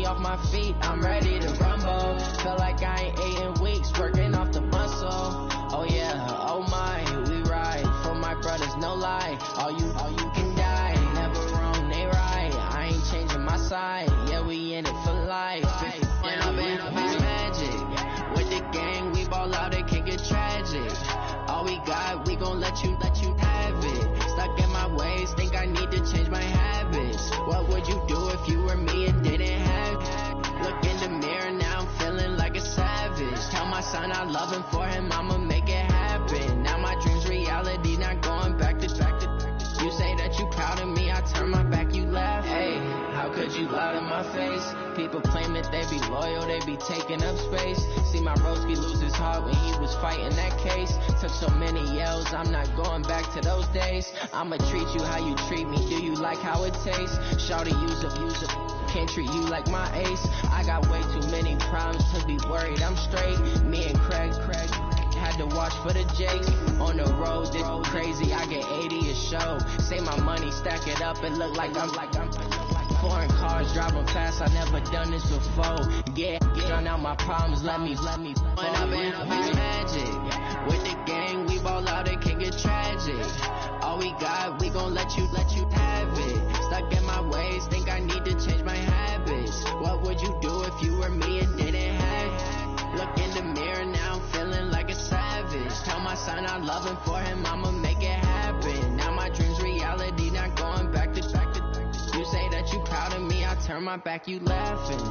me off my feet, I'm ready to rumble. Feel like I ain't ate in weeks, working off the muscle. Oh yeah, oh my, we ride for my brothers, no lie. All you can die, never wrong, they right. I ain't changing my side, yeah, we in it for life. And I've been magic with the gang, we ball out, it can get tragic. All we got, we gon' let you have it. Stuck in my ways, think I need to change my habits. What would you do if you were me and didn't have it? Look in the mirror, now I'm feeling like a savage. Tell my son I love him, for him I'ma make it happen. Now my dream's reality, not going back to. You say that you proud of me, I turn my back, you laugh. Hey, how could you lie to my face? People claim that they be loyal, they be taking up space. See my broski lose his heart when he was fighting that case. Took so many yells, I'm not going back to those days. I'ma treat you how you treat me, do you like how it tastes? Shawty, use up, can't treat you like my ace. I got way too many problems to be worried, I'm straight. Me and Craig had to watch for the Jakes. On the road, this crazy, I get 80 a show. Say my money, stack it up, it look like I'm foreign cars, driving fast, I never done this before. Yeah, drown out my problems, let me When I've been magic with the gang, we ball out, it can get tragic. All we got, we gon' let you have it. Stuck in my ways, think I need to change my habits. What would you do if you were me and didn't have it? Look in the mirror, now I'm feeling like a savage. Tell my son I love him, for him I'ma make it happen. Now my dream's reality, not going back to. You say that you proud of me, I turn my back, you laughing.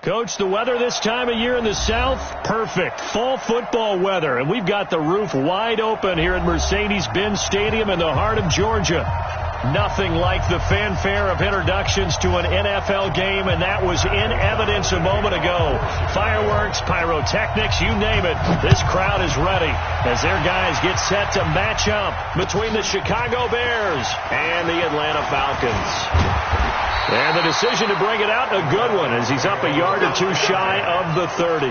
Coach, the weather this time of year in the South, perfect. Fall football weather, and we've got the roof wide open here at Mercedes-Benz Stadium in the heart of Georgia. Nothing like the fanfare of introductions to an NFL game, and that was in evidence a moment ago. Fireworks, pyrotechnics, you name it. This crowd is ready as their guys get set to match up between the Chicago Bears and the Atlanta Falcons. And the decision to bring it out, a good one, as he's up a yard or two shy of the 30.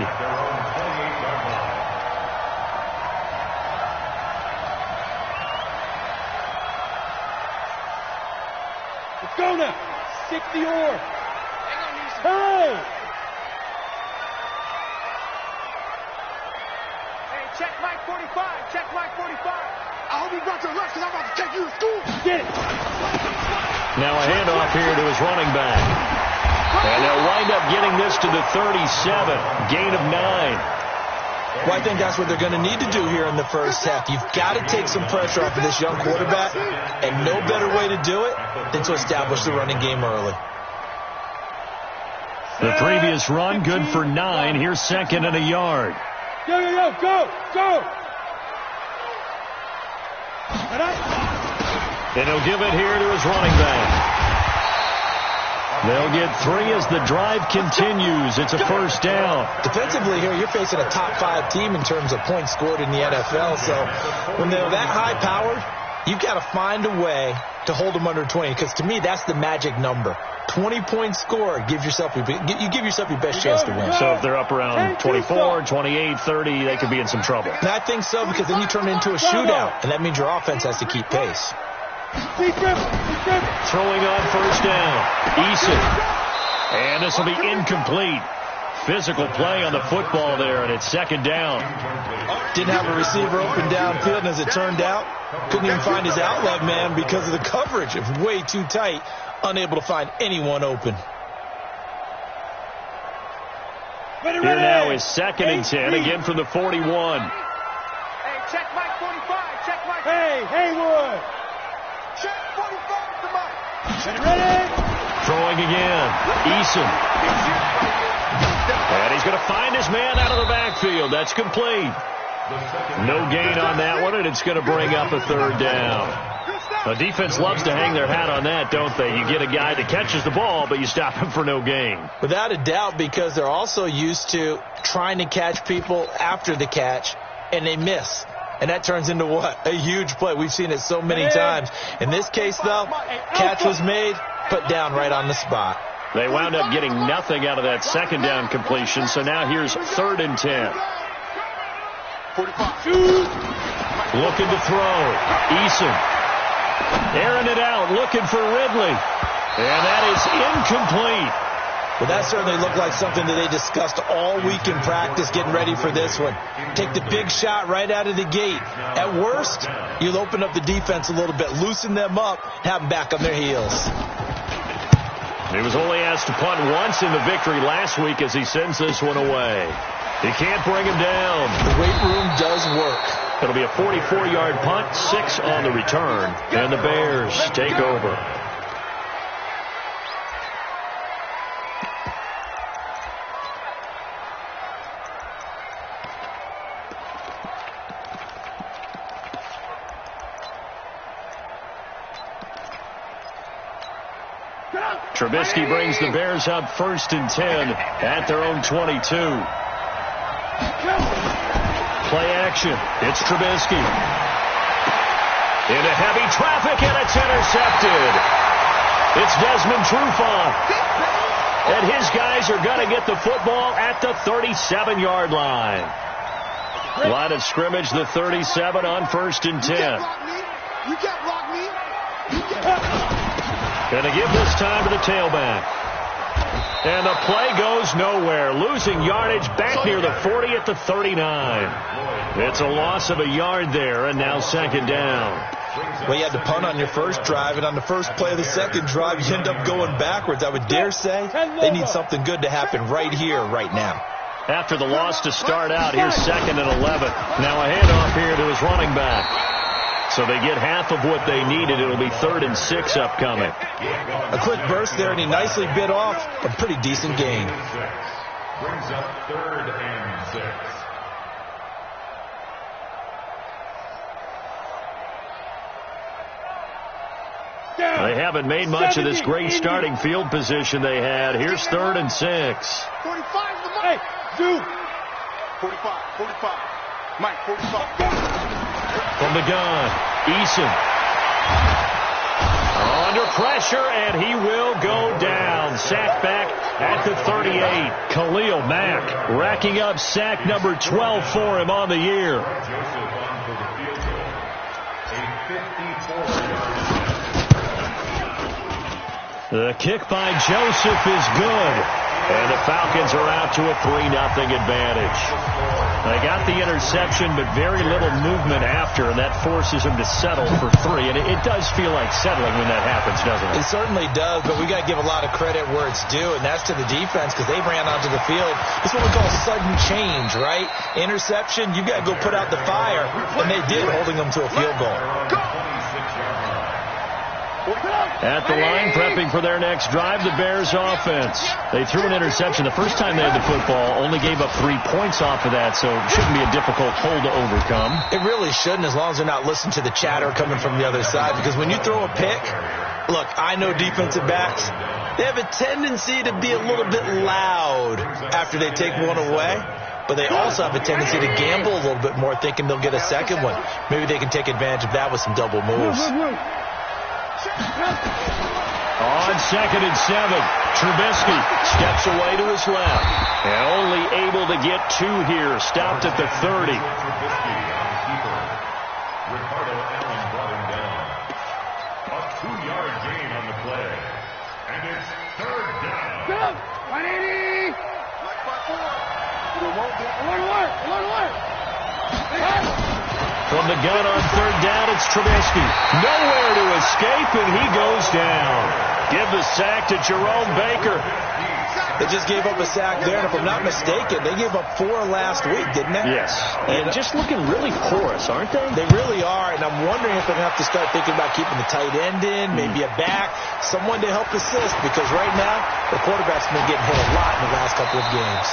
Let's go now. 60 or. Hey! Hey, check Mike 45. Check Mike 45. I hope you brought your lunch because I'm about to take you to school. Get it. Now a handoff here to his running back. And they'll wind up getting this to the 37. Gain of 9. Well, I think that's what they're going to need to do here in the first half. You've got to take some pressure off of this young quarterback, and no better way to do it than to establish the running game early. The previous run, good for 9. Here's second and a yard. Go. And he'll give it here to his running back. They'll get 3 as the drive continues. It's a first down. Defensively here, you're facing a top 5 team in terms of points scored in the NFL. So when they're that high-powered, you've got to find a way to hold them under 20. Because to me, that's the magic number. 20 points scored, you give yourself your best chance to win. So if they're up around 24, 28, 30, they could be in some trouble. And I think so, because then you turn it into a shootout, and that means your offense has to keep pace. Throwing on first down, Eason. And this will be incomplete. Physical play on the football there, and it's second down. Didn't have a receiver open downfield, and as it turned out, couldn't even find his outlet man because of the coverage. It was way too tight, unable to find anyone open. Here now is second and 10, again from the 41. Hey, check Mike 45. Check Mike. Hey, Haywood. Check 45 to Mike. Ready? Throwing again, Eason. And he's going to find his man out of the backfield. That's complete. No gain on that one, and it's going to bring up a third down. The defense loves to hang their hat on that, don't they? You get a guy that catches the ball, but you stop him for no gain. Without a doubt, because they're also used to trying to catch people after the catch, and they miss. And that turns into what? A huge play. We've seen it so many times. In this case, though, catch was made, put down right on the spot. They wound up getting nothing out of that second down completion, so now here's third and 10. 45. Looking to throw. Eason. Airing it out. Looking for Ridley. And that is incomplete. Well, that certainly looked like something that they discussed all week in practice getting ready for this one. Take the big shot right out of the gate. At worst, you'll open up the defense a little bit, loosen them up, have them back on their heels. He was only asked to punt once in the victory last week as he sends this one away. He can't bring him down. The weight room does work. It'll be a 44-yard punt, 6 on the return, and the Bears take over. Trubisky brings the Bears up 1st and 10 at their own 22. Play action. It's Trubisky. Into heavy traffic, and it's intercepted. It's Desmond Trufant. And his guys are going to get the football at the 37-yard line. Line of scrimmage, the 37 on 1st and 10. You can't block me. Going to give this time to the tailback. And the play goes nowhere. Losing yardage back near the 40 at the 39. It's a loss of a yard there, and now 2nd down. Well, you had to punt on your first drive, and on the first play of the second drive, you end up going backwards. I would dare say they need something good to happen right here, right now. After the loss to start out, here's 2nd and 11. Now a handoff here to his running back. So they get half of what they needed. It'll be 3rd and 6 upcoming. A quick burst there, and he nicely bit off a pretty decent gain. Brings up 3rd and 6. They haven't made much of this great starting field position they had. Here's 3rd and 6. 45 is the Mike. Hey, Duke. 45, 45. Mike, 45. From the gun, Eason. Under pressure, and he will go down. Sack back at the 38. Khalil Mack racking up sack number 12 for him on the year. The kick by Joseph is good. And the Falcons are out to a 3-0 advantage. They got the interception, but very little movement after, and that forces them to settle for 3. And it does feel like settling when that happens, doesn't it? It certainly does, but we got to give a lot of credit where it's due, and that's to the defense because they ran onto the field. It's what we call sudden change, right? Interception, you got to go put out the fire, and they did, holding them to a field goal. At the line, prepping for their next drive, the Bears offense. They threw an interception the first time they had the football, only gave up 3 points off of that, so it shouldn't be a difficult hole to overcome. It really shouldn't, as long as they're not listening to the chatter coming from the other side, because when you throw a pick, look, I know defensive backs, they have a tendency to be a little bit loud after they take one away. But they also have a tendency to gamble a little bit more, thinking they'll get a second one. Maybe they can take advantage of that with some double moves. On 2nd and 7, Trubisky steps away to his left. And only able to get 2 here. Stopped at the 30. Ricardo Allen brought him down. A 2-yard gain on the play. And it's 3rd down. Go! 180! From the gun on 3rd down, it's Trubisky. Nowhere to escape, and he goes down. Give the sack to Jerome Baker. They just gave up a sack there, and if I'm not mistaken, they gave up 4 last week, didn't they? Yes. And just looking really porous, aren't they? They really are, and I'm wondering if they're going to have to start thinking about keeping the tight end in, maybe a back, someone to help assist, because right now, the quarterback's been getting hit a lot in the last couple of games.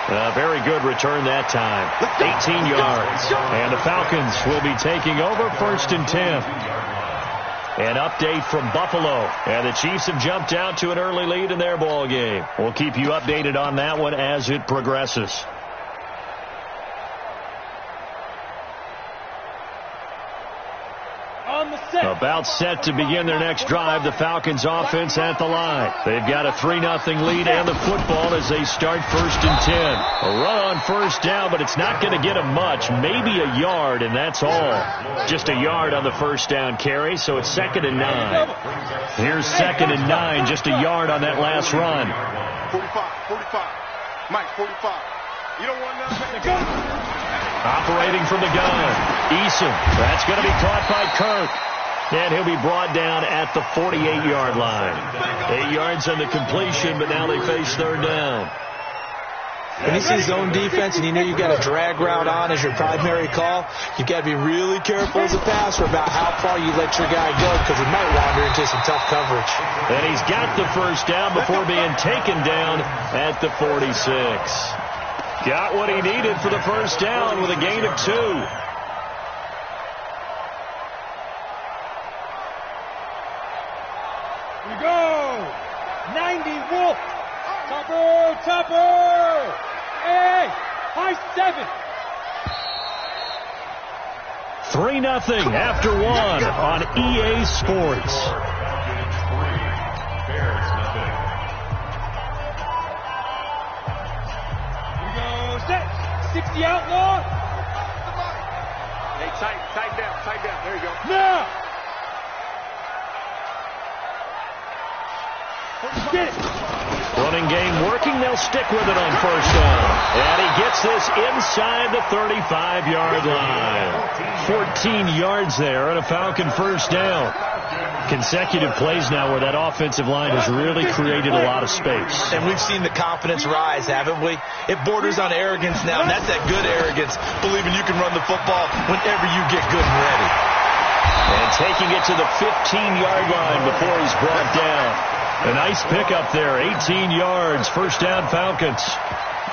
A very good return that time. 18 yards. And the Falcons will be taking over 1st and 10. An update from Buffalo. And the Chiefs have jumped out to an early lead in their ball game. We'll keep you updated on that one as it progresses. About set to begin their next drive, the Falcons offense at the line. They've got a 3-0 lead and the football as they start 1st and 10. A run on first down, but it's not going to get them much. Maybe a yard, and that's all. Just a yard on the first down carry, so it's 2nd and 9. Here's 2nd and 9, just a yard on that last run. 45. Mike, 45. You don't want nothing. Operating from the gun, Eason. That's going to be caught by Kirk. And he'll be brought down at the 48-yard line. 8 yards on the completion, but now they face 3rd down. When you see zone defense and you know you've got a drag route on as your primary call, you've got to be really careful as a passer about how far you let your guy go because he might wander into some tough coverage. And he's got the first down before being taken down at the 46. Got what he needed for the first down with a gain of 2. We go. 90 Wolf. Topper. Hey, high 7. 3-0 after 1 on EA Sports. We go set. 60 outlaw. Hey, tight down. There you go. Now. Get it. Running game working. They'll stick with it on first down. And he gets this inside the 35-yard line. 14 yards there and a Falcon first down. Consecutive plays now where that offensive line has really created a lot of space. And we've seen the confidence rise, haven't we? It borders on arrogance now, and that's that good arrogance, believing you can run the football whenever you get good and ready. And taking it to the 15-yard line before he's brought down. A nice pickup there, 18 yards, first down Falcons.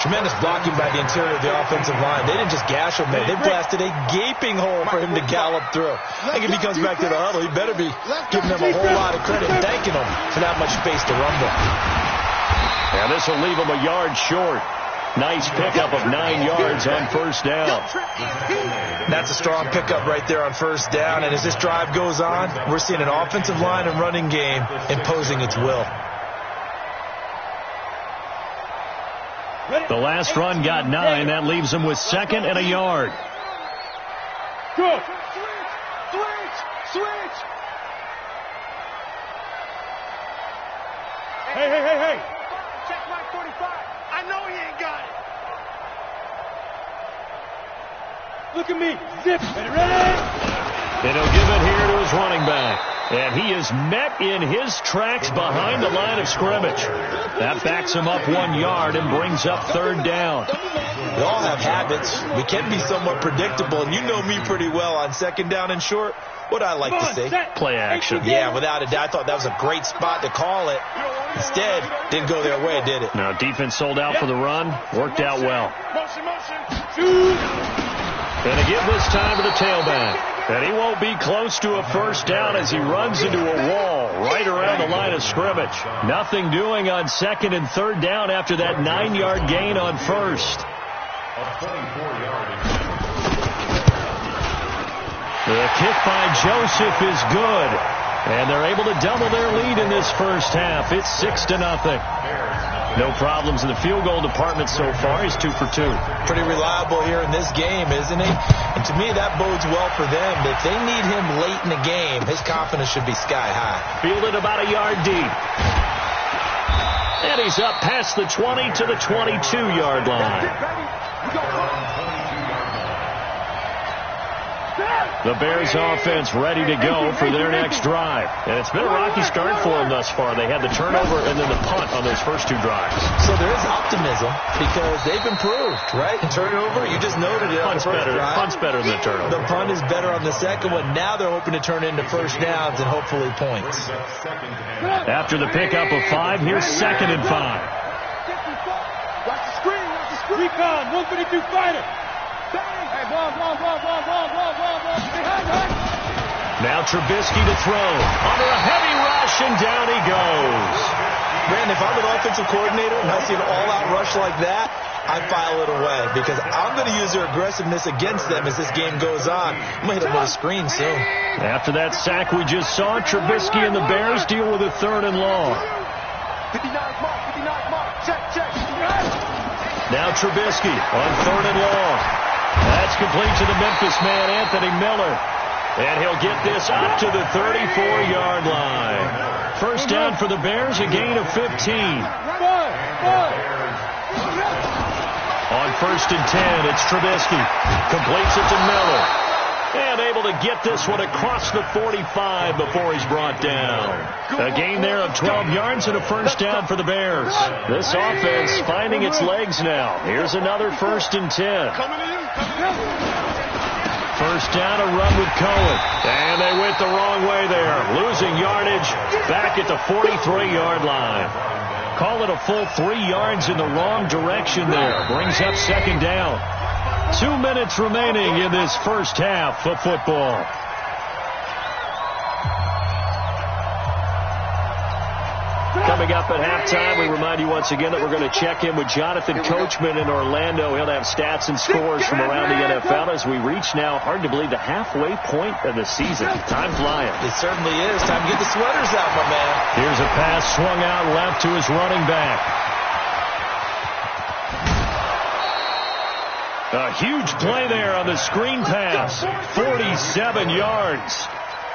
Tremendous blocking by the interior of the offensive line. They didn't just gash him there. They blasted a gaping hole for him to gallop through. I think if he comes back to the huddle, he better be giving them a whole lot of credit and thanking them for that much space to rumble. And this will leave him a yard short. Nice pickup of 9 yards on first down. That's a strong pickup right there on first down. And as this drive goes on, we're seeing an offensive line and running game imposing its will. The last run got 9. That leaves him with 2nd and a yard. Go. Switch. Hey. Check Mike 45. I know he ain't got it. Look at me. Zip. Ready? And he'll give it here to his running back. And he is met in his tracks behind the line of scrimmage. That backs him up 1 yard and brings up 3rd down. We all have habits. We can be somewhat predictable, and you know me pretty well on 2nd down and short. What I like to say? Play action. Yeah, without a doubt. I thought that was a great spot to call it. Instead, didn't go their way, did it? Now, defense sold out for the run. Worked out well. Shoot. And a give this time to the tailback. And he won't be close to a first down as he runs into a wall right around the line of scrimmage. Nothing doing on 2nd and 3rd down after that 9-yard gain on first. The kick by Joseph is good. And they're able to double their lead in this first half. It's 6-0. No problems in the field goal department so far. He's 2 for 2. Pretty reliable here in this game, isn't he? And to me, that bodes well for them. If they need him late in the game, his confidence should be sky high. Fielded about a yard deep. And he's up past the 20 to the 22-yard line. The Bears offense ready to go for their next drive. And it's been a rocky start for them thus far. They had the turnover and then the punt on those first 2 drives. So there is optimism because they've improved, right? And turnover, you just noted it. Punt's better than the turnover. The punt is better on the second one. Now they're hoping to turn it into first downs and hopefully points. After the pickup of 5, here's 2nd and 5. Watch the screen. Recon, 152 fighter. Now Trubisky to throw. Under a heavy rush, and down he goes. Brandon, if I'm an offensive coordinator and I see an all-out rush like that, I file it away because I'm going to use their aggressiveness against them as this game goes on. I'm going to hit them with a screen soon. After that sack we just saw, Trubisky and the Bears deal with a 3rd and long. 59 mark, check. Now Trubisky on 3rd and long. That's complete to the Memphis man, Anthony Miller. And he'll get this up to the 34-yard line. First down for the Bears, a gain of 15. On 1st and 10, it's Trubisky. Completes it to Miller. And able to get this one across the 45 before he's brought down. A gain there of 12 yards and a first down for the Bears. This offense finding its legs now. Here's another 1st and 10. First down, a run with Cohen. And they went the wrong way there. Losing yardage back at the 43-yard line. Call it a full 3 yards in the wrong direction there. Brings up 2nd down. 2 minutes remaining in this first half of football. Coming up at halftime, we remind you once again that we're going to check in with Jonathan Coachman in Orlando. He'll have stats and scores from around the NFL as we reach now, hard to believe, the halfway point of the season. Time flying. It certainly is. Time to get the sweaters out, my man. Here's a pass swung out left to his running back. A huge play there on the screen pass. 47 yards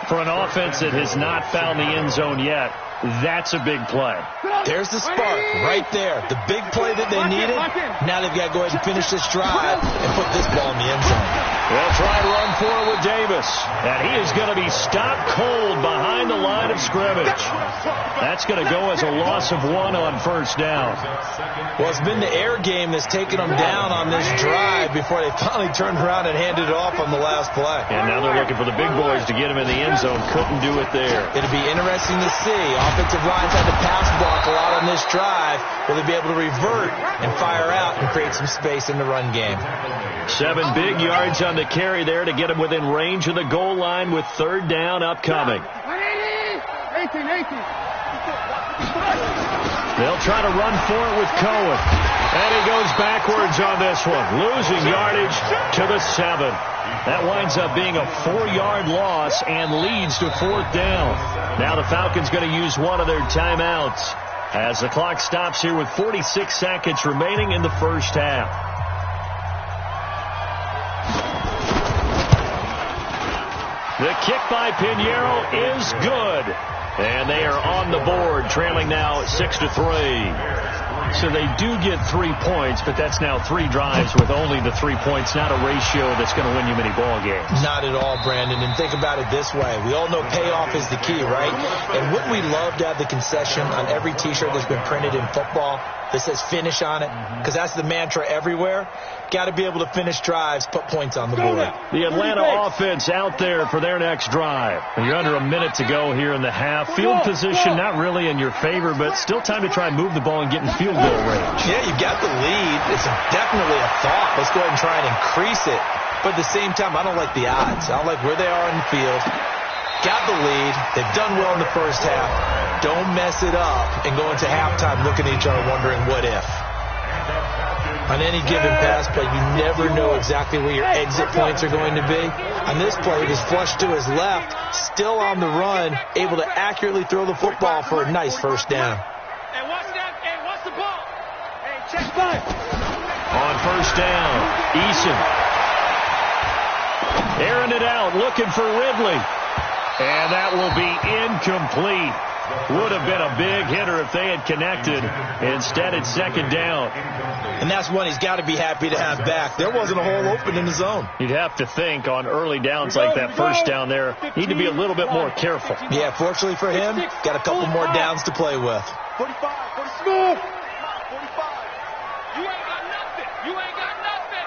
for an offense that has not found the end zone yet. That's a big play. There's the spark right there. The big play that they needed. Now they've got to go ahead and finish this drive and put this ball in the end zone. They'll try to run for it with Davis. And he is going to be stopped cold behind the line of scrimmage. That's going to go as a loss of 1 on first down. Well, it's been the air game that's taken them down on this drive before they finally turned around and handed it off on the last play. And now they're looking for the big boys to get him in the end zone. Couldn't do it there. It'll be interesting to see. Offensive lines had to pass block a lot on this drive. Will they be able to revert and fire out and create some space in the run game? 7 big yards on the carry there to get him within range of the goal line with 3rd down upcoming. 18. They'll try to run for it with Cohen. And he goes backwards on this one, losing yardage to the 7. That winds up being a 4-yard loss and leads to 4th down. Now the Falcons going to use one of their timeouts as the clock stops here with 46 seconds remaining in the first half. The kick by Pinheiro is good. And they are on the board, trailing now 6-3. So they do get 3 points, but that's now 3 drives with only the 3 points, not a ratio that's going to win you many ball games. Not at all, Brandon. And think about it this way. We all know payoff is the key, right? And wouldn't we love to have the concession on every T-shirt that's been printed in football that says finish on it? Because that's the mantra everywhere. Got to be able to finish drives, put points on the board. The Atlanta offense out there for their next drive. You're under a minute to go here in the half. Field position not really in your favor, but still time to try and move the ball and get in field goal range. Yeah, you've got the lead. It's definitely a thought. Let's go ahead and try and increase it. But at the same time, I don't like the odds. I don't like where they are in the field. Got the lead. They've done well in the first half. Don't mess it up and go into halftime looking at each other wondering what if. On any given pass play, you never know exactly where your exit points are going to be. On this play, he was flushed to his left, still on the run, able to accurately throw the football for a nice first down. Hey, watch that. Hey, watch the ball. Hey, check five. On first down, Eason. Airing it out, looking for Ridley. And that will be incomplete. Would have been a big hitter if they had connected. Instead, it's second down. And that's one he's got to be happy to have back. There wasn't a hole open in the zone. You'd have to think on early downs like that first down there, need to be a little bit more careful. Yeah, fortunately for him, got a couple more downs to play with. 45, 45. 45. You ain't got nothing. You ain't got nothing.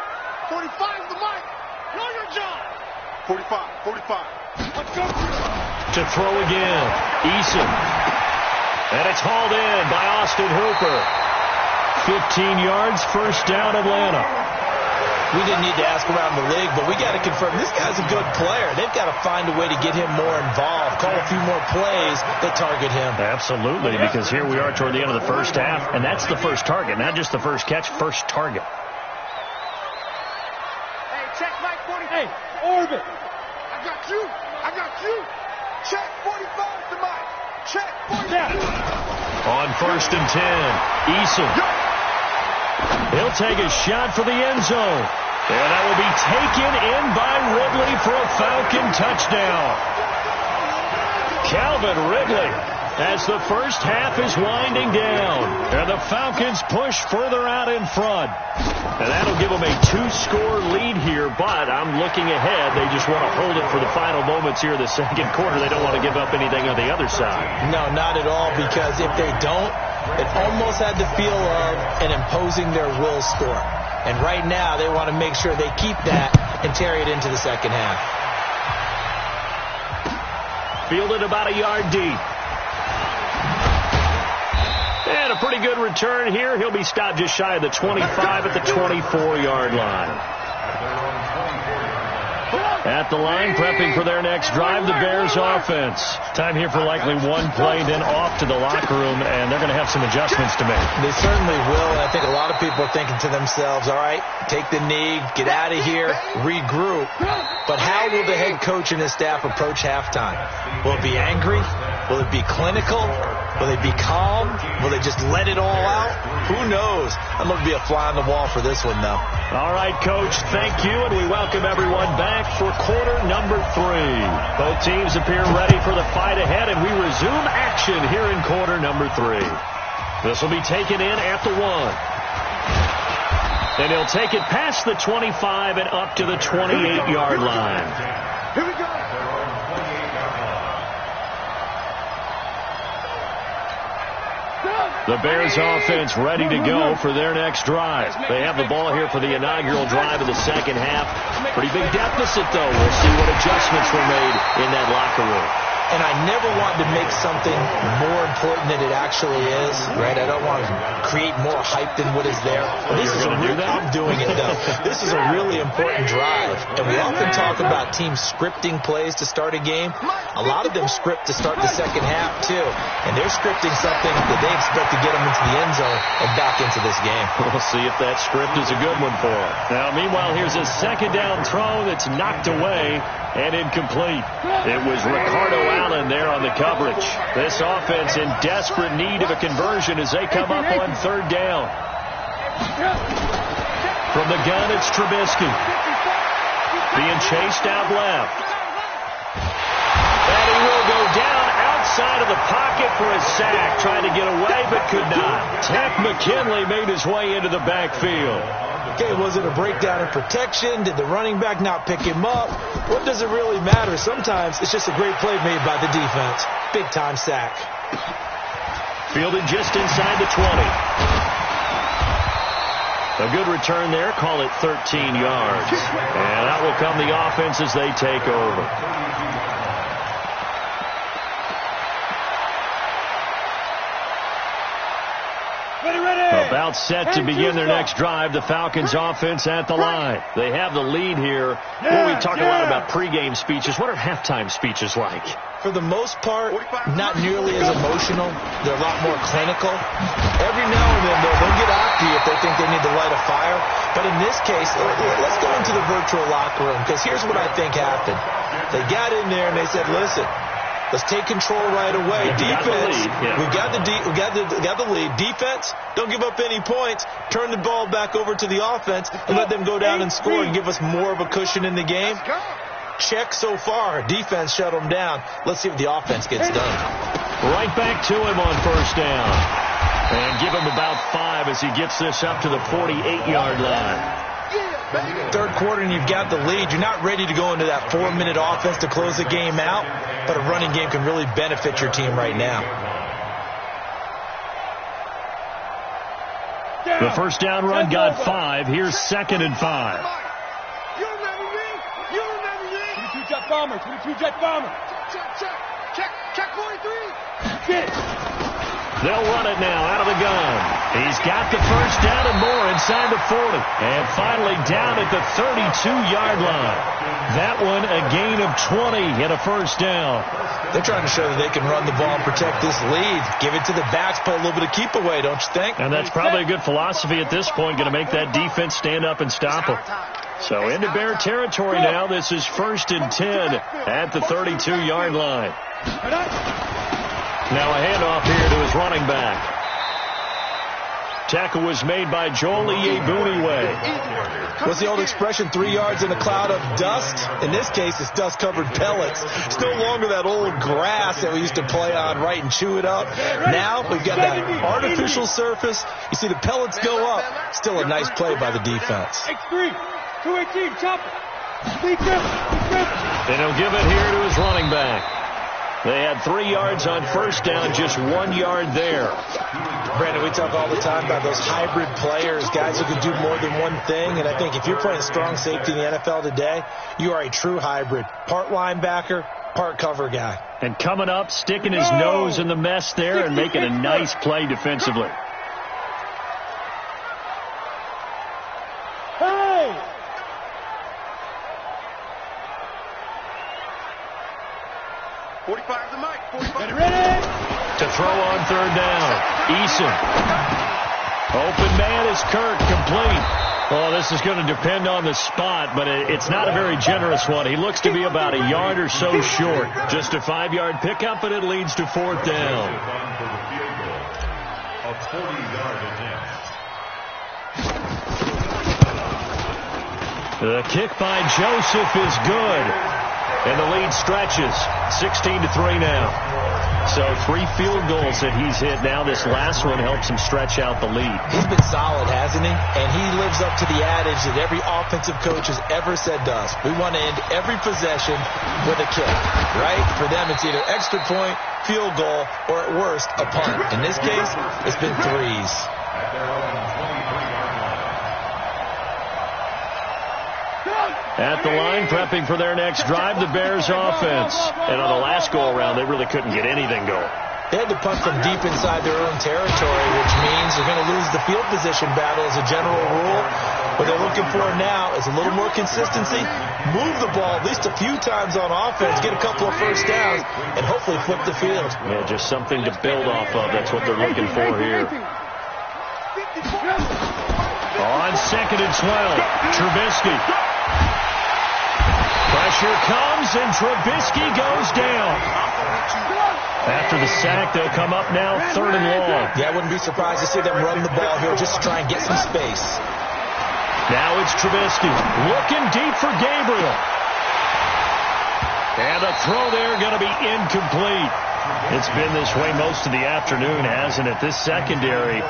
45 is the mic. Know your job. 45, 45. Let's go. To throw again, Eason. And it's hauled in by Austin Hooper. 15 yards, first down Atlanta. we didn't need to ask around the league, but we got to confirm this guy's a good player. They've got to find a way to get him more involved, call a few more plays that target him. Absolutely, because here we are toward the end of the first half, and that's the first target, not just the first catch, first target. Hey, check Mike 40. Hey, orbit. I got you. I got you. Check 45 to Mike. Check 45. On 1st and 10, Eason. He'll take a shot for the end zone. And that will be taken in by Ridley for a Falcon touchdown. Calvin Ridley, as the first half is winding down. And the Falcons push further out in front. And that'll give them a 2-score lead here, but I'm looking ahead. They just want to hold it for the final moments here in the second quarter. They don't want to give up anything on the other side. No, not at all, because if they don't, it almost had the feel of an imposing their will score. And right now, they want to make sure they keep that and carry it into the second half. Fielded about a yard deep. And a pretty good return here. He'll be stopped just shy of the 25 at the 24-yard line. At the line, prepping for their next drive, the Bears offense. Time here for likely one play, then off to the locker room, and they're going to have some adjustments to make. They certainly will, and I think a lot of people are thinking to themselves, all right, take the knee, get out of here, regroup. But how will the head coach and his staff approach halftime? Will it be angry? Will it be clinical? Will they be calm? Will they just let it all out? Who knows? I'd love to be a fly on the wall for this one, though. All right, Coach, thank you, and we welcome everyone back for quarter number 3. Both teams appear ready for the fight ahead, and we resume action here in quarter number 3. This will be taken in at the 1. And he'll take it past the 25 and up to the 28-yard line. Here we go. The Bears offense ready to go for their next drive. They have the ball here for the inaugural drive of the second half. Pretty big deficit, though. We'll see what adjustments were made in that locker room. And I never want to make something more important than it actually is, right? I don't want to create more hype than what is there. This is I'm doing it, though. This is a really important drive. And we often talk about teams scripting plays to start a game. A lot of them script to start the second half, too. And they're scripting something that they expect to get them into the end zone and back into this game. We'll see if that script is a good one for them. Now, meanwhile, here's a second down throw that's knocked away and incomplete. It was Ricardo Allen there on the coverage. This offense in desperate need of a conversion as they come up on third down. From the gun, it's Trubisky. Being chased out left. And he will go down outside of the pocket for a sack. Trying to get away, but could not. Tech McKinley made his way into the backfield. Okay, was it a breakdown in protection? Did the running back not pick him up? What does it really matter? Sometimes it's just a great play made by the defense. Big-time sack. Fielded just inside the 20. A good return there. Call it 13 yards. And out will come the offense as they take over. About set to begin their next drive. The Falcons offense at the line. They have the lead here. Well, we talk a lot about pregame speeches. What are halftime speeches like? For the most part, not nearly as emotional. They're a lot more clinical. Every now and then, they'll get after you if they think they need to light a fire. But in this case, let's go into the virtual locker room, because here's what I think happened. They got in there and they said, listen, let's take control right away. Defense, we got the lead. Defense, don't give up any points. Turn the ball back over to the offense and let them go down and score and give us more of a cushion in the game. Check so far. Defense shut them down. Let's see what the offense gets done. Right back to him on first down. And give him about 5 as he gets this up to the 48-yard line. Third quarter and you've got the lead. You're not ready to go into that 4-minute offense to close the game out, but a running game can really benefit your team right now. The first down run got 5. Here's 2nd and 5. You remember me? You remember me? 22 jet bomber. 22 jet bomber. Check 43. Shit. They'll run it now out of the gun. He's got the first down and more inside the 40. And finally down at the 32-yard line. That one a gain of 20 and a first down. They're trying to show that they can run the ball and protect this lead. Give it to the backs, play a little bit of keep away, don't you think? And that's probably a good philosophy at this point, going to make that defense stand up and stop them. So into Bear territory now. This is 1st and 10 at the 32-yard line. Now a handoff here to his running back. Tackle was made by Joel Iyiegbuniwe. What's the old expression, 3 yards in a cloud of dust? In this case, it's dust-covered pellets. It's no longer that old grass that we used to play on, right, and chew it up. Now we've got that artificial surface. You see the pellets go up. Still a nice play by the defense. X3, 218, chopper. And he'll give it here to his running back. They had 3 yards on first down, just 1 yard there. Brandon, we talk all the time about those hybrid players, guys who can do more than one thing. And I think if you're playing strong safety in the NFL today, you are a true hybrid. Part linebacker, part cover guy. And coming up, sticking his nose in the mess there and making a nice play defensively. Hey! To throw on third down. Eason. Open man is Kirk, complete. Oh, this is going to depend on the spot, but it's not a very generous one. He looks to be about a yard or so short. Just a 5-yard pickup, and it leads to 4th down. The kick by Joseph is good. And the lead stretches. 16-3 now. So 3 field goals that he's hit now. This last one helps him stretch out the lead. He's been solid, hasn't he? And he lives up to the adage that every offensive coach has ever said to us. We want to end every possession with a kick, right? For them, it's either extra point, field goal, or at worst, a punt. In this case, it's been 3s. At the line, prepping for their next drive, the Bears offense. And on the last go-around, they really couldn't get anything going. They had to punt from deep inside their own territory, which means they're going to lose the field position battle as a general rule. What they're looking for now is a little more consistency, move the ball at least a few times on offense, get a couple of first downs, and hopefully flip the field. Yeah, just something to build off of. That's what they're looking for here. On 2nd and 12, Trubisky. Pressure comes, and Trubisky goes down. After the sack, they'll come up now 3rd and long. Yeah, I wouldn't be surprised to see them run the ball here just to try and get some space. Now it's Trubisky looking deep for Gabriel. And the throw there going to be incomplete. It's been this way most of the afternoon, hasn't it? This secondary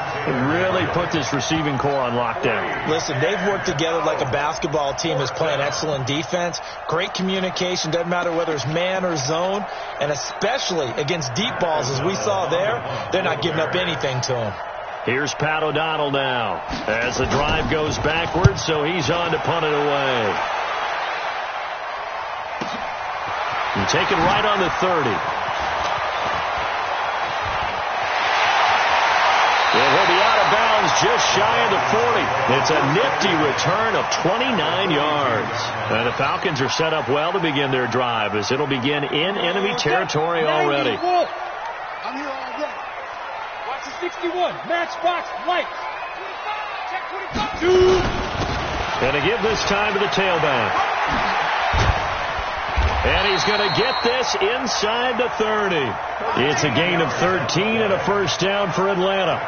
really put this receiving core on lockdown. Listen, they've worked together like a basketball team is playing excellent defense. Great communication, doesn't matter whether it's man or zone. And especially against deep balls, as we saw there, they're not giving up anything to them. Here's Pat O'Donnell now as the drive goes backwards, so he's on to punt it away. And taken right on the 30. And he'll be out of bounds just shy of the 40. It's a nifty return of 29 yards. And the Falcons are set up well to begin their drive as it'll begin in enemy territory already. I'm here all day. Watch the 61. Matchbox light. 25. 2. And to give this time to the tailback. And he's going to get this inside the 30. It's a gain of 13 and a first down for Atlanta.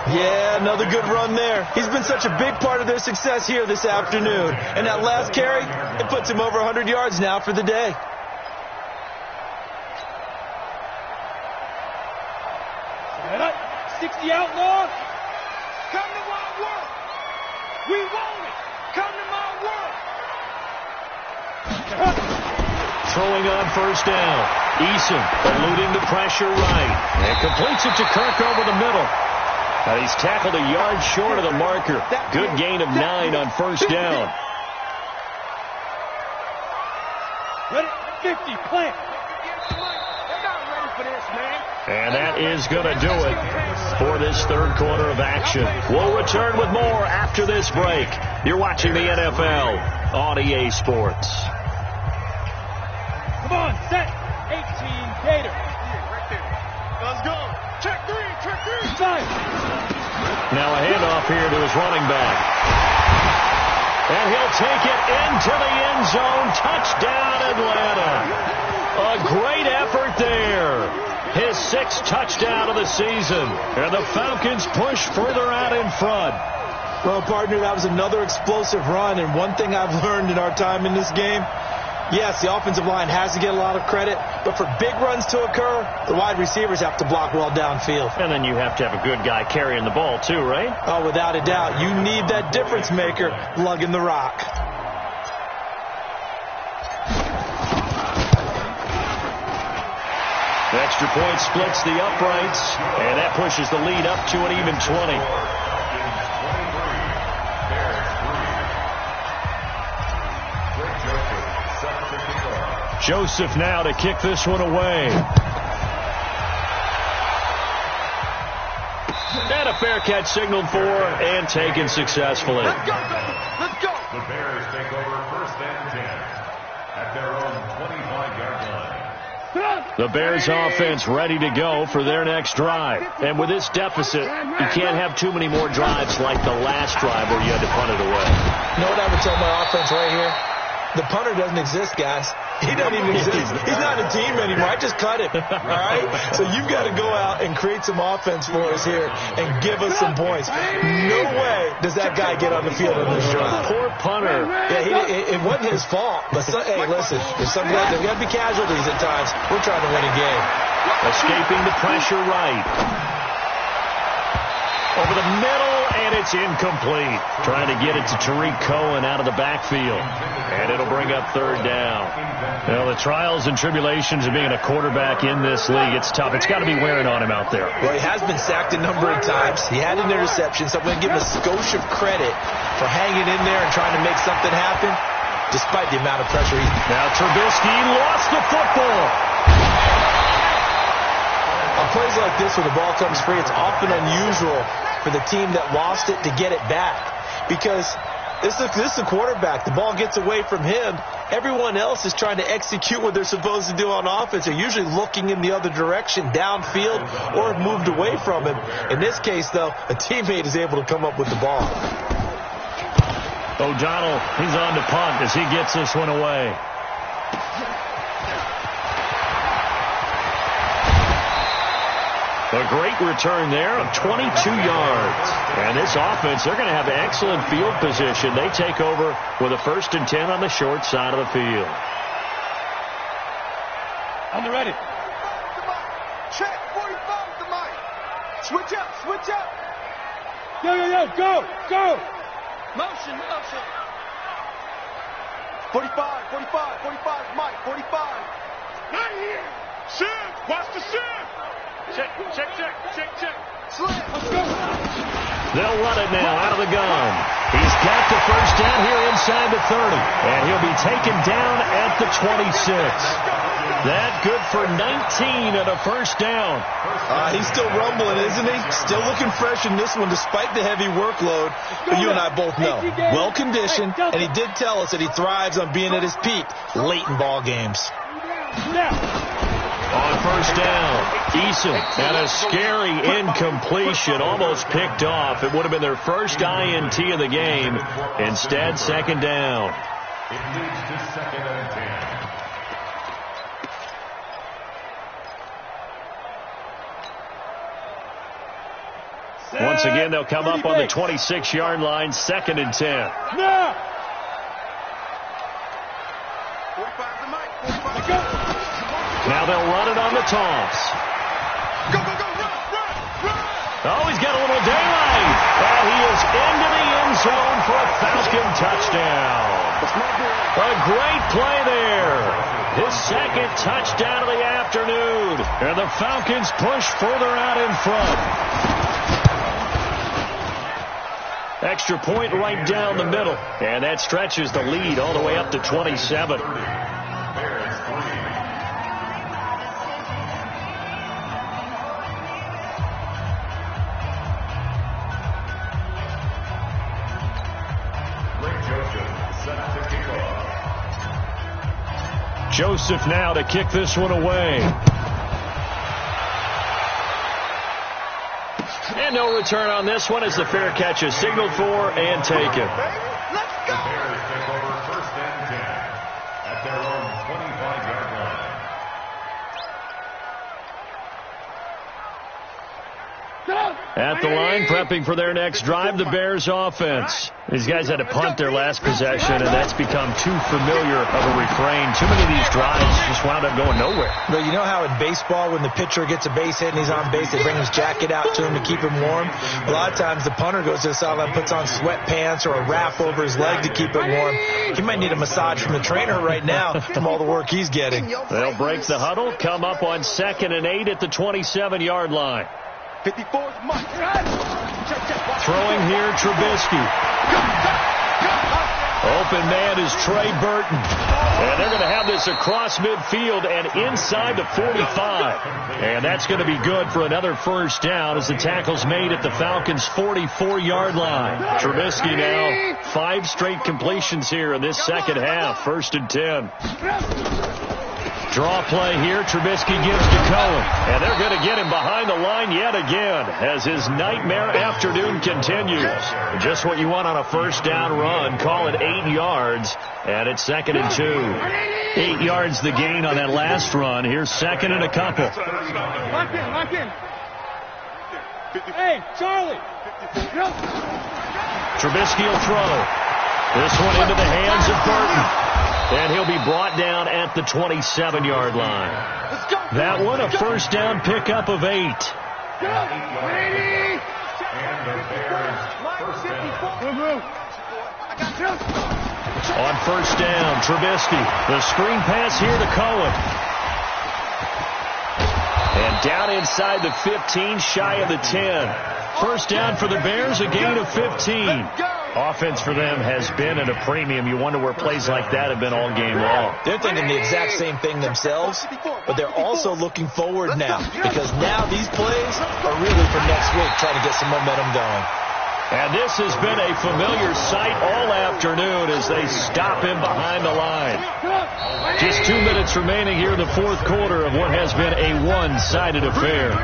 Yeah, another good run there. He's been such a big part of their success here this afternoon. And that last carry, it puts him over 100 yards now for the day. Set up. 60 outlaw. Come to my world. We want it. Come to my world. Throwing on first down. Eason eluding the pressure right. And completes it to Kirk over the middle. And he's tackled a yard short of the marker. Good gain of 9 on first down. Ready? 50, plant. They're not ready for this, man. And that is going to do it for this third quarter of action. We'll return with more after this break. You're watching the NFL on EA Sports. Come on, set. 18, Gator. Let's go. Check three. Five. Now a handoff here to his running back. And he'll take it into the end zone. Touchdown, Atlanta. A great effort there. His 6th touchdown of the season. And the Falcons push further out in front. Well, partner, that was another explosive run. And one thing I've learned in our time in this game, yes, the offensive line has to get a lot of credit, but for big runs to occur, the wide receivers have to block well downfield. And then you have to have a good guy carrying the ball too, right? Oh, without a doubt. You need that difference maker lugging the rock. The extra point splits the uprights, and that pushes the lead up to an even 20. Joseph now to kick this one away. And a fair catch signaled for and taken successfully. Let's go, baby. Let's go. The Bears take over 1st and 10 at their own 25-yard line. The Bears offense ready to go for their next drive. And with this deficit, you can't have too many more drives like the last drive where you had to punt it away. You know what I would tell my offense right here? The punter doesn't exist, guys. He doesn't even exist. He's not a team anymore. I just cut him. All right? So you've got to go out and create some offense for us here and give us some points. No way does that guy get on the field on this drive. Poor punter. Yeah, it wasn't his fault. But hey, listen, there's got to be casualties at times. We're trying to win a game. Escaping the pressure right. Over the middle, and it's incomplete. Trying to get it to Tariq Cohen out of the backfield. And it'll bring up 3rd down. Well, the trials and tribulations of being a quarterback in this league, it's tough. It's got to be wearing on him out there. Well, he has been sacked a number of times. He had an interception, so I'm going to give him a skosh of credit for hanging in there and trying to make something happen, despite the amount of pressure he's... Now Trubisky lost the football. On plays like this where the ball comes free, it's often unusual for the team that lost it to get it back. Because this is the quarterback. The ball gets away from him. Everyone else is trying to execute what they're supposed to do on offense. They're usually looking in the other direction, downfield, or have moved away from him. In this case, though, a teammate is able to come up with the ball. O'Donnell, he's on to punt as he gets this one away. A great return there of 22 yards. And this offense, they're going to have excellent field position. They take over with a 1st and 10 on the short side of the field. On the ready. Check 45 to Mike. Switch up. Yo, go. Motion. 45, Mike, 45. Not here. Sim, watch the sim. Check. Slam. Let's go. They'll run it now out of the gun. He's got the 1st down here inside the 30. And he'll be taken down at the 26. That good for 19 and a 1st down. He's still rumbling, isn't he? Still looking fresh in this one despite the heavy workload. But you and I both know, well-conditioned, and he did tell us that he thrives on being at his peak late in ball games. On 1st down, Eason had a scary incompletion, almost picked off. It would have been their first INT of the game. Instead, 2nd down. It leads to 2nd and 10. Once again, they'll come up on the 26-yard line, 2nd and 10. Now. 45 to Mike. 45. Go. Now they'll run it on the toss. Go, run. Oh, he's got a little daylight. And he is into the end zone for a Falcon touchdown. A great play there. His 2nd touchdown of the afternoon. And the Falcons push further out in front. Extra point right down the middle. And that stretches the lead all the way up to 27. Joseph now to kick this one away. And no return on this one as the fair catch is signaled for and taken. The Bears take over 1st and 10 at their own 25-yard line. At the line, prepping for their next drive, the Bears offense. These guys had to punt their last possession, and that's become too familiar of a refrain. Too many of these drives just wound up going nowhere. But you know how in baseball, when the pitcher gets a base hit and he's on base, they bring his jacket out to him to keep him warm? A lot of times the punter goes to the sideline, puts on sweatpants or a wrap over his leg to keep it warm. He might need a massage from the trainer right now from all the work he's getting. They'll break the huddle, come up on 2nd and 8 at the 27-yard line. 54's Mike. Throwing here, Trubisky. Open man is Trey Burton. And they're going to have this across midfield and inside the 45. And that's going to be good for another first down as the tackle's made at the Falcons' 44-yard line. Trubisky now 5 straight completions here in this second half. 1st and 10. Draw play here. Trubisky gives to Cohen. And they're going to get him behind the line yet again as his nightmare afternoon continues. Just what you want on a first down run. Call it 8 yards. And it's 2nd and 2. 8 yards the gain on that last run. Here's 2nd and a couple. Lock in. Hey, Charlie. Trubisky will throw. This one into the hands of Burton. And he'll be brought down at the 27-yard line. That one a first down pickup of 8. And the Bears first down. On first down, Trubisky. The screen pass here to Cohen. And down inside the 15, shy of the 10. First down for the Bears, a gain of 15. Offense for them has been at a premium. You wonder where plays like that have been all game long. They're thinking the exact same thing themselves, but they're also looking forward now because now these plays are really for next week, trying to get some momentum going. And this has been a familiar sight all afternoon as they stop him behind the line. Just 2 minutes remaining here in the 4th quarter of what has been a one-sided affair.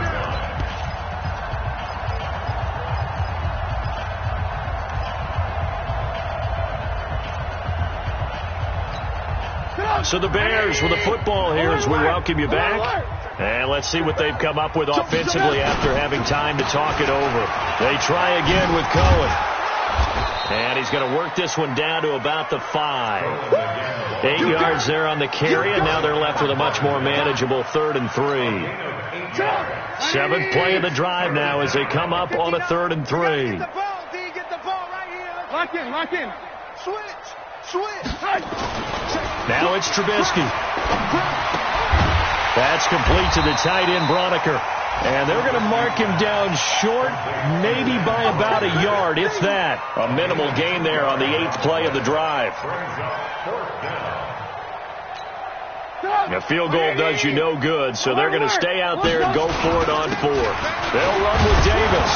So the Bears with the football here as we welcome you back. And let's see what they've come up with offensively after having time to talk it over. They try again with Cohen. And he's going to work this one down to about the 5. 8 yards there on the carry, and now they're left with a much more manageable 3rd and 3. 7th play of the drive now as they come up on a 3rd and 3. Lock in. Switch. Now it's Trubisky. That's complete to the tight end, Broniker. And they're going to mark him down short, maybe by about a yard, if that. A minimal gain there on the 8th play of the drive. A field goal does you no good, so they're going to stay out there and go for it on 4. They'll run with Davis.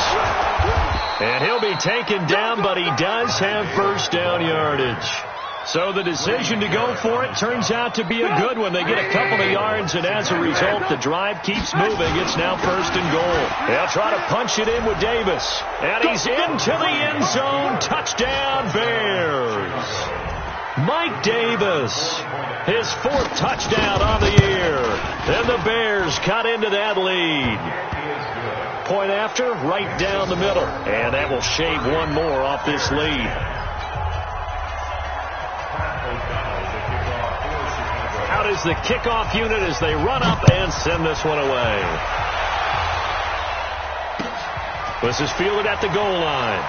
And he'll be taken down, but he does have first down yardage. So the decision to go for it turns out to be a good one. They get a couple of yards, and as a result, the drive keeps moving. It's now 1st and goal. They'll try to punch it in with Davis. And he's into the end zone. Touchdown, Bears. Mike Davis, his 4th touchdown on the year. And the Bears cut into that lead. Point after, right down the middle. And that will shave one more off this lead. Out is the kickoff unit as they run up and send this one away. This is fielded at the goal line.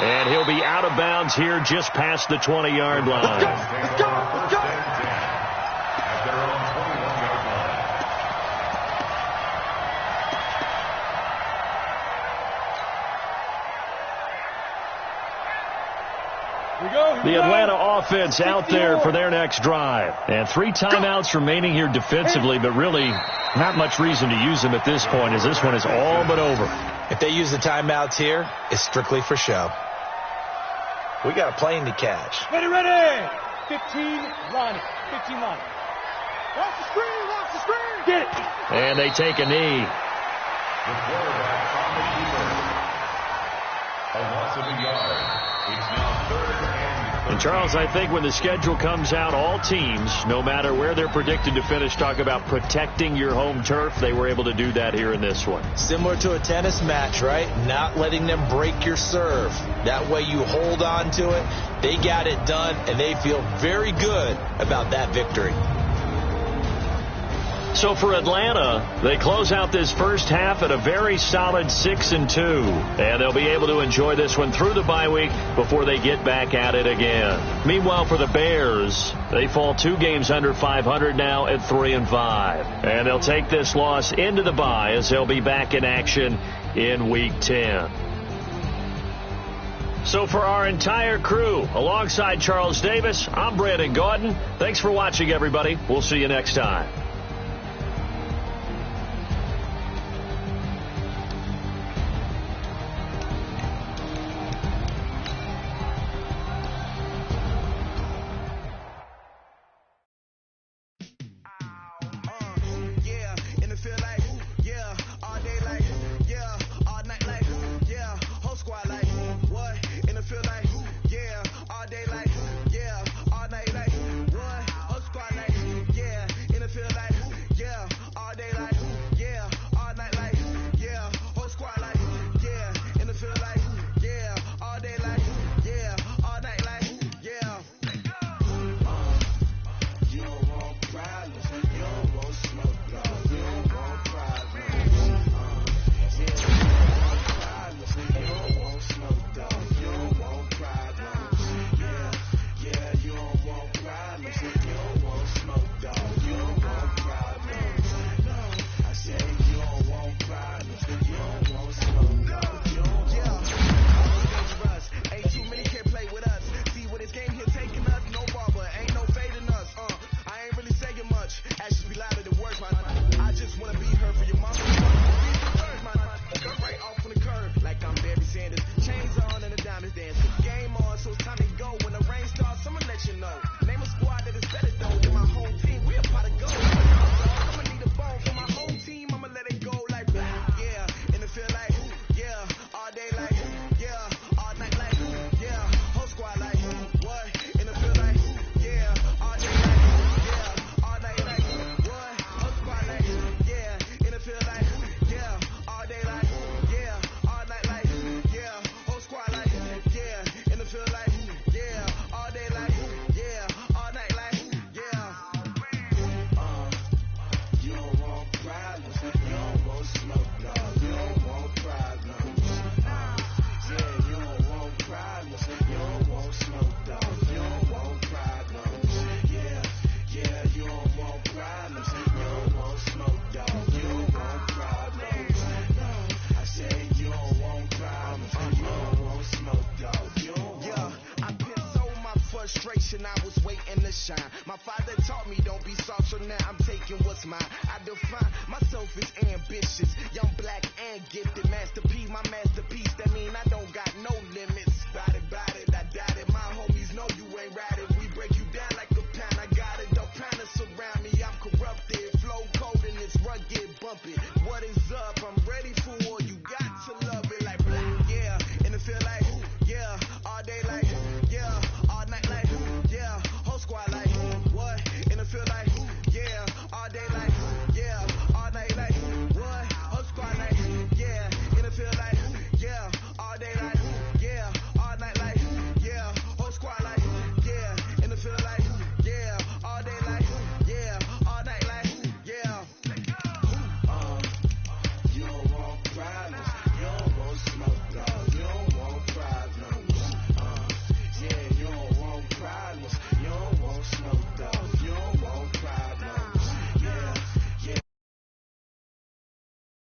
And he'll be out of bounds here just past the 20-yard line. Let's go. At their own 21-yard line. The Atlanta offense out there for their next drive. And 3 timeouts remaining here defensively, but really not much reason to use them at this point as this one is all but over. If they use the timeouts here, it's strictly for show. We got a plane to catch. Ready. 15, line it. 15 line it. Watch the screen, watch the screen. Get it. And they take a knee. The quarterback on the keeper. A loss of a yard. It's now 3rd And Charles, I think when the schedule comes out, all teams, no matter where they're predicted to finish, talk about protecting your home turf. They were able to do that here in this one. Similar to a tennis match, right? Not letting them break your serve. That way you hold on to it. They got it done, and they feel very good about that victory. So for Atlanta, they close out this first half at a very solid 6-2. And they'll be able to enjoy this one through the bye week before they get back at it again. Meanwhile, for the Bears, they fall 2 games under 500 now at 3-5. And they'll take this loss into the bye as they'll be back in action in Week 10. So for our entire crew, alongside Charles Davis, I'm Brandon Gaudin. Thanks for watching, everybody. We'll see you next time. I was waiting to shine. My father taught me don't be soft, so now I'm taking what's mine. I define myself as ambitious, young, black, and gifted. Master P, my masterpiece. That mean I don't got no limits. Bout it, I doubt it. My homies know you ain't ratted.